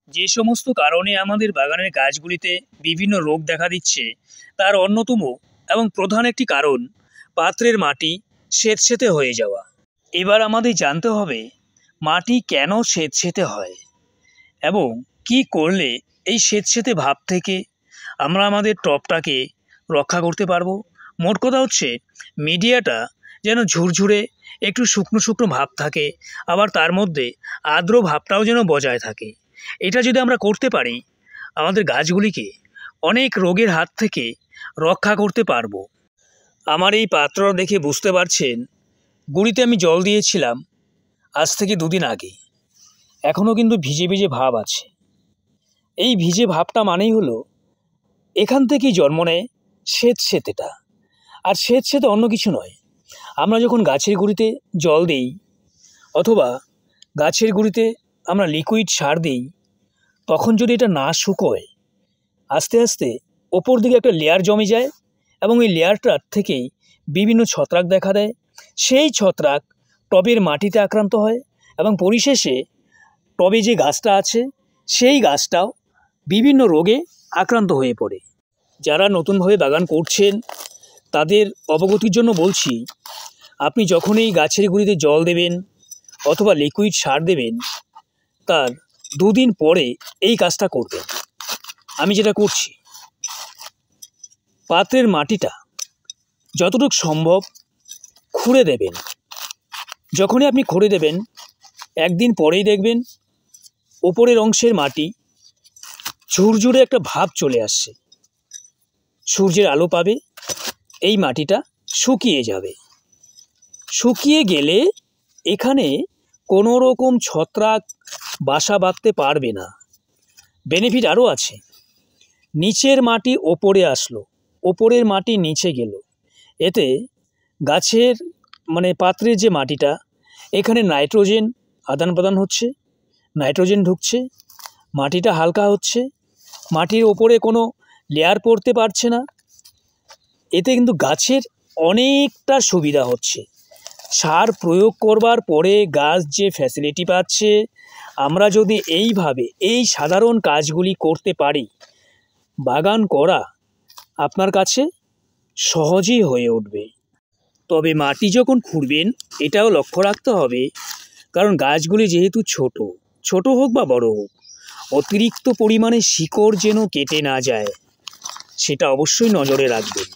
যে সমস্ত কারণে আমাদের বাগানের গাছগুলিতে বিভিন্ন রোগ দেখা দিচ্ছে তার অন্যতম এবং প্রধান একটি কারণ পাত্রের মাটি স্যাঁতসেঁতে হয়ে যাওয়া। এবার আমাদের জানতে হবে মাটি কেন স্যাঁতসেঁতে হয় এবং কি করলে এই স্যাঁতসেঁতে ভাব থেকে আমরা আমাদের টবটাকে রক্ষা করতে পারবো। মোট কথা হচ্ছে মিডিয়াটা যেন ঝুরঝুরে একটু শুকনো শুকনো ভাব থাকে, আবার তার মধ্যে আর্দ্র ভাবটাও যেন বজায় থাকে। এটা যদি আমরা করতে পারি আমাদের গাছগুলিকে অনেক রোগের হাত থেকে রক্ষা করতে পারবো। আমার এই পাত্র দেখে বুঝতে পারছেন গুঁড়িতে আমি জল দিয়েছিলাম আজ থেকে 2 দিন আগে, এখনও কিন্তু ভিজে ভিজে ভাব আছে। এই ভিজে ভাবটা মানেই হলো এখান থেকেই জন্ম নেয় স্যাঁতসেঁতেটা। আর স্যাঁতসেঁতে অন্য কিছু নয়। আমরা যখন গাছের গুঁড়িতে জল দিই অথবা গাছের গুঁড়িতে আমরা লিকুইড সার দিই, তখন যদি এটা না শুকোয় আস্তে আস্তে ওপর দিকে একটা লেয়ার জমে যায় এবং এই লেয়ারটার থেকেই বিভিন্ন ছত্রাক দেখা দেয়। সেই ছত্রাক টবের মাটিতে আক্রান্ত হয় এবং পরিশেষে টবে যে গাছটা আছে সেই গাছটাও বিভিন্ন রোগে আক্রান্ত হয়ে পড়ে। যারা নতুনভাবে বাগান করছেন তাদের অবগতির জন্য বলছি, আপনি যখনই গাছের গুঁড়িতে জল দেবেন অথবা লিকুইড সার দেবেন তার 2 দিন পরে এই কাজটা করবেন। আমি যেটা করছি, পাত্রের মাটিটা যতটুকু সম্ভব খুঁড়ে দেবেন। যখনই আপনি খুঁড়ে দেবেন 1 দিন পরেই দেখবেন ওপরের অংশের মাটি ঝুরঝুরে একটা ভাব চলে আসছে, সূর্যের আলো পাবে, এই মাটিটা শুকিয়ে যাবে। শুকিয়ে গেলে এখানে কোনো রকম ছত্রাক বাসা বাঁধতে পারবে না। বেনিফিট আরও আছে, নিচের মাটি ওপরে আসলো, ওপরের মাটি নিচে গেল, এতে গাছের পাত্রের যে মাটিটা এখানে নাইট্রোজেন আদান প্রদান হচ্ছে, নাইট্রোজেন ঢুকছে, মাটিটা হালকা হচ্ছে, মাটির ওপরে কোনো লেয়ার পড়তে পারছে না। এতে কিন্তু গাছের অনেকটা সুবিধা হচ্ছে। সার প্রয়োগ করবার পরে গাছ যে ফ্যাসিলিটি পাচ্ছে, আমরা যদি এইভাবে এই সাধারণ কাজগুলি করতে পারি, বাগান করা আপনার কাছে সহজই হয়ে উঠবে। তবে মাটি যখন খুঁড়বেন এটাও লক্ষ্য রাখতে হবে, কারণ গাছগুলি যেহেতু ছোট হোক বা বড় হোক, অতিরিক্ত পরিমাণে শিকড় যেন কেটে না যায় সেটা অবশ্যই নজরে রাখবেন।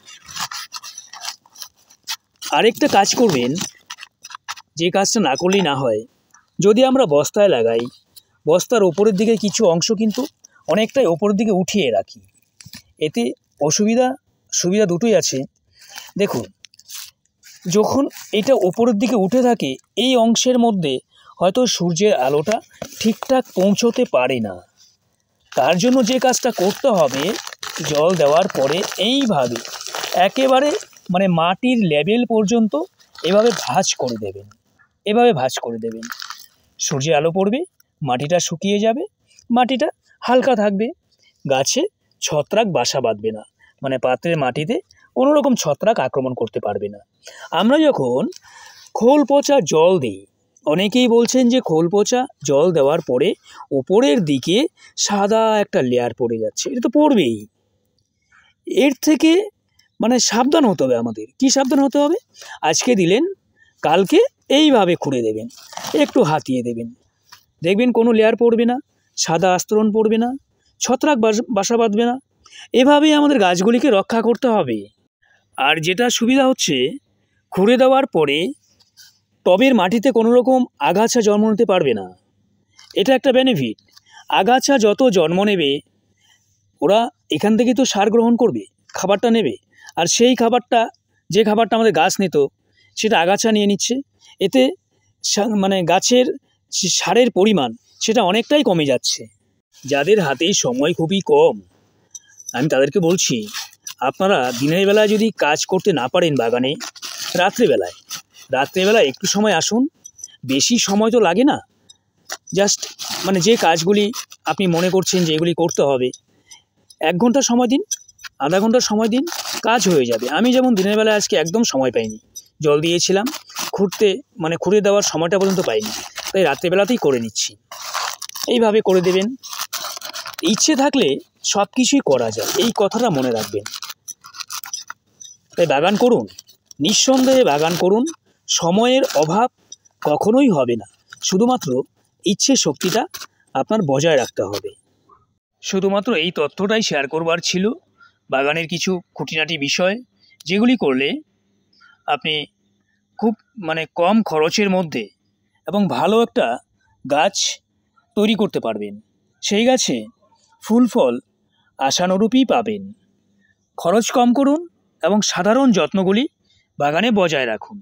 আরেকটা কাজ করবেন, যে কাজটা না করলেই না হয়, যদি আমরা বস্তায় লাগাই, বস্তার ওপরের দিকে কিছু অংশ কিন্তু অনেকটাই ওপরের দিকে উঠিয়ে রাখি। এতে সুবিধা দুটোই আছে। দেখুন, যখন এটা ওপরের দিকে উঠে থাকে এই অংশের মধ্যে হয়তো সূর্যের আলোটা ঠিকঠাক পৌঁছতে পারে না। তার জন্য যে কাজটা করতে হবে, জল দেওয়ার পরে এইভাবে একেবারে মাটির লেভেল পর্যন্ত এভাবে ভাঁজ করে দেবেন। সূর্যের আলো পড়বে, মাটিটা শুকিয়ে যাবে, মাটিটা হালকা থাকবে, গাছে ছত্রাক বাসা বাঁধবে না, পাত্রের মাটিতে কোনো রকম ছত্রাক আক্রমণ করতে পারবে না। আমরা যখন খোল পচা জল দিই, অনেকেই বলছেন যে খোল পচা জল দেওয়ার পরে ওপরের দিকে সাদা একটা লেয়ার পড়ে যাচ্ছে। এটা তো পড়বেই। এর থেকে সাবধান হতে হবে আমাদের। কি সাবধান হতে হবে? আজকে দিলেন, কালকে এইভাবে খুঁড়ে দেবেন, একটু হাতিয়ে দেবেন, দেখবেন কোনো লেয়ার পড়বে না, সাদা আস্তরণ পড়বে না, ছত্রাক বাসা বাঁধবে না। এভাবেই আমাদের গাছগুলিকে রক্ষা করতে হবে। আর যেটা সুবিধা হচ্ছে, খুঁড়ে দেওয়ার পরে টবের মাটিতে কোনো রকম আগাছা জন্ম নিতে পারবে না। এটা একটা বেনিফিট। আগাছা যত জন্ম নেবে ওরা এখান থেকে তো সার গ্রহণ করবে, খাবারটা নেবে, আর সেই খাবারটা যে খাবারটা আমাদের গাছ নিত সেটা আগাছা নিয়ে নিচ্ছে। এতে গাছের সারের পরিমাণ সেটা অনেকটাই কমে যাচ্ছে। যাদের হাতে সময় খুবই কম, আমি তাদেরকে বলছি, আপনারা দিনের বেলায় যদি কাজ করতে না পারেন বাগানে, রাত্রেবেলায় একটু সময় আসুন। বেশি সময় তো লাগে না, জাস্ট যে কাজগুলি আপনি মনে করছেন যে এগুলি করতে হবে, 1 ঘন্টা সময় দিন, আধা ঘন্টা সময় দিন, কাজ হয়ে যাবে। আমি যেমন দিনের বেলায় আজকে একদম সময় পাইনি, জল দিয়েছিলাম, খুঁড়ে দেওয়ার সময়টা পর্যন্ত পাইনি, তাই রাত্রেবেলাতেই করে নিচ্ছি। এইভাবে করে দেবেন, ইচ্ছে থাকলে সব কিছুই করা যায়, এই কথাটা মনে রাখবেন। তাই বাগান করুন, নিঃসন্দেহে বাগান করুন। সময়ের অভাব কখনোই হবে না, শুধুমাত্র ইচ্ছে শক্তিটা আপনার বজায় রাখতে হবে। শুধুমাত্র এই তথ্যটাই শেয়ার করবার ছিল, বাগানের কিছু খুঁটিনাটি বিষয়, যেগুলি করলে আপনি খুব কম খরচের মধ্যে এবং ভালো একটা গাছ তৈরি করতে পারবেন। সেই গাছে ফুল ফল আশানুরূপই পাবেন। খরচ কম করুন এবং সাধারণ যত্নগুলি বাগানে বজায় রাখুন।